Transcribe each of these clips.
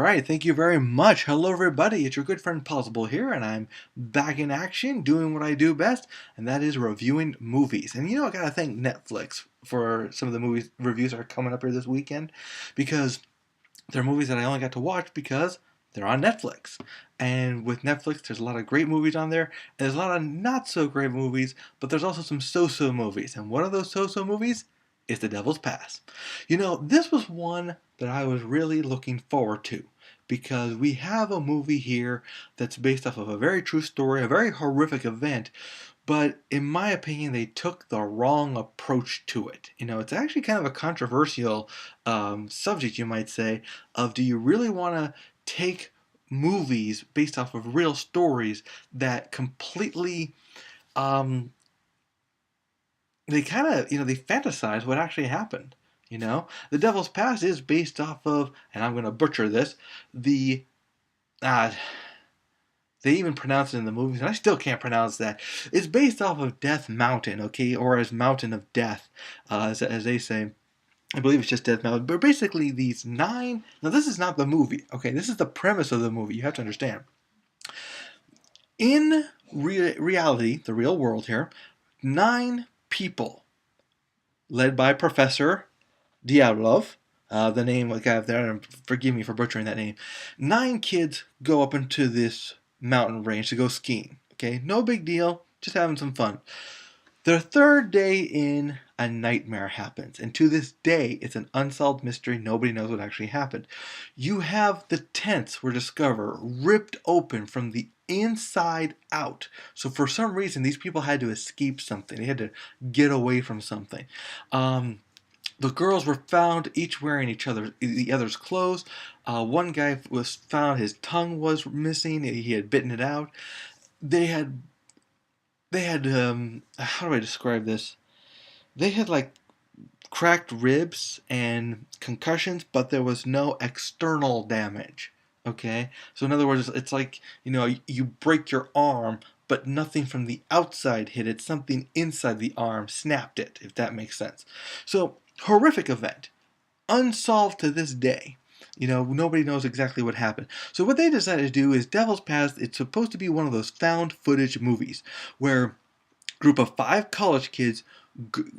right, thank you very much. Hello, everybody. It's your good friend Pozzible here, and I'm back in action doing what I do best, and that is reviewing movies. And I gotta thank Netflix for some of the movie reviews that are coming up here this weekend because they're movies that I only got to watch because they're on Netflix. And with Netflix, there's a lot of great movies on there, and there's a lot of not so great movies, but there's also some so-so movies. And one of those so-so movies is The Devil's Pass. This was one that I was really looking forward to because we have a movie here that's based off of a very true story, a very horrific event, but in my opinion, they took the wrong approach to it. It's actually kind of a controversial subject, you might say, of do you really want to take movies based off of real stories that completely they kind of they fantasize what actually happened. The Devil's Pass is based off of, and I'm going to butcher this, the uh, they even pronounce it in the movies, and I still can't pronounce that. It's based off of Death Mountain, okay, or as Mountain of Death, as they say. I believe it's just Death Mountain. But basically, these nine. Now, this is not the movie, okay? This is the premise of the movie. You have to understand. In reality, the real world here, nine people, led by Professor Diablov, the name like I have there, forgive me for butchering that name. Nine kids go up into this mountain range to go skiing. Okay, no big deal, just having some fun. Their third day in, a nightmare happens, and to this day, it's an unsolved mystery. Nobody knows what actually happened. You have the tents were discovered ripped open from the inside out. So for some reason, these people had to escape something. They had to get away from something. The girls were found each wearing the other's clothes. One guy was found; his tongue was missing. He had bitten it out. They had how do I describe this? They had like cracked ribs and concussions, but there was no external damage. Okay, so in other words, it's like you break your arm, but nothing from the outside hit it. Something inside the arm snapped it, if that makes sense. So horrific event, unsolved to this day. Nobody knows exactly what happened. So what they decided to do is Devil's Pass. It's supposed to be one of those found footage movies where group of five college kids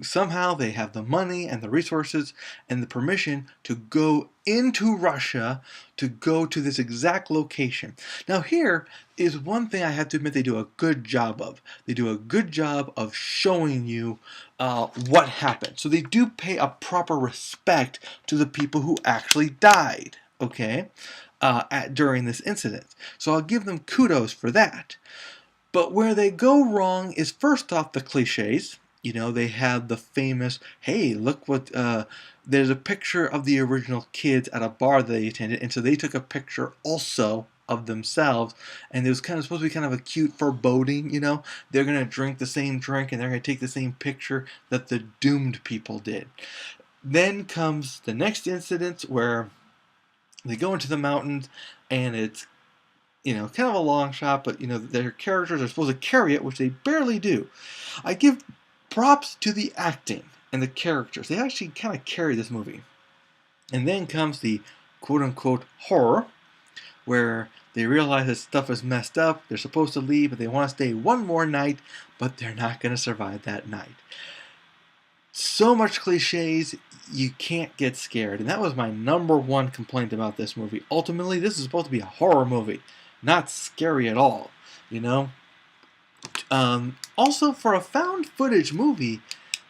somehow they have the money and the resources and the permission to go into Russia to go to this exact location. Now here is one thing I have to admit they do a good job of. They do a good job of showing you what happened. So they do pay a proper respect to the people who actually died, okay, during this incident. So I'll give them kudos for that. But where they go wrong is first off the cliches. They have the famous, hey, look what, there's a picture of the original kids at a bar that they attended, and so they took a picture also of themselves, and it was kind of supposed to be kind of a cute foreboding, they're going to drink the same drink, and they're going to take the same picture that the doomed people did. Then comes the next incident where they go into the mountains, and it's kind of a long shot, but their characters are supposed to carry it, which they barely do. I give props to the acting and the characters. They actually kind of carry this movie. And then comes the quote-unquote horror, where they realize that stuff is messed up. They're supposed to leave, but they want to stay one more night, but they're not going to survive that night. So much cliches, you can't get scared. And that was my number one complaint about this movie. Ultimately, this is supposed to be a horror movie. Not scary at all, Also, for a found footage movie,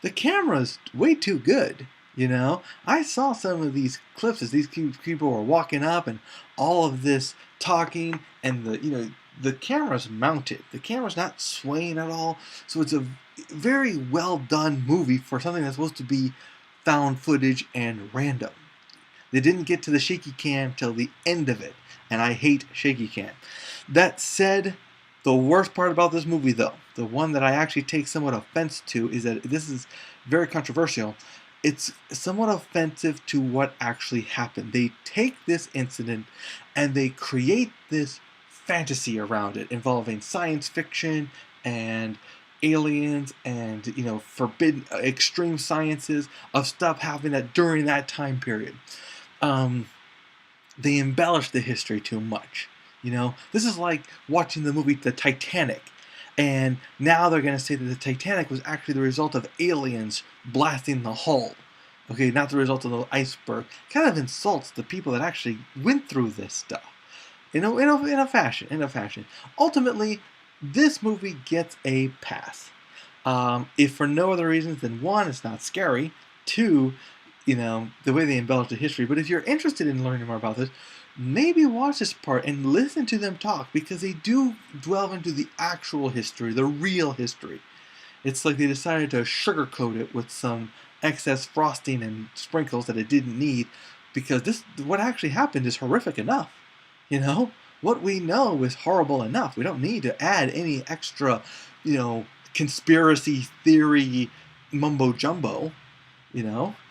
the camera's way too good, I saw some of these clips as these people were walking up and all of this talking, and the camera's mounted. The camera's not swaying at all, so it's a very well done movie for something that's supposed to be found footage and random. They didn't get to the shaky cam till the end of it, and I hate shaky cam. That said, the worst part about this movie, though, the one that I actually take somewhat offense to, is that this is very controversial. It's somewhat offensive to what actually happened. They take this incident and they create this fantasy around it involving science fiction and aliens and forbidden extreme sciences of stuff happening during that time period. they embellish the history too much. You know, this is like watching the movie The Titanic, and now they're going to say that the Titanic was actually the result of aliens blasting the hull. Okay, not the result of the iceberg. Kind of insults the people that actually went through this stuff. In a fashion. Ultimately, this movie gets a pass. If for no other reasons than one, it's not scary. Two, the way they embellish the history. But if you're interested in learning more about this, maybe watch this part and listen to them talk, because they do delve into the actual history, the real history. It's like they decided to sugarcoat it with some excess frosting and sprinkles that it didn't need, because what actually happened is horrific enough. What we know is horrible enough. We don't need to add any extra, conspiracy theory mumbo jumbo.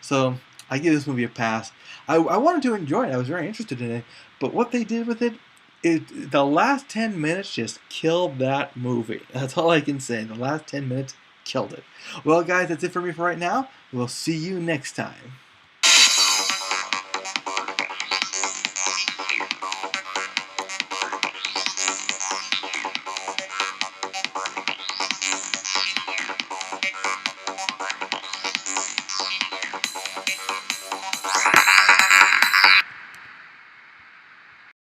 So I give this movie a pass. I wanted to enjoy it. I was very interested in it, but what they did with it, the last 10 minutes just killed that movie. That's all I can say. The last 10 minutes killed it. Well, guys, that's it for me for right now. We'll see you next time.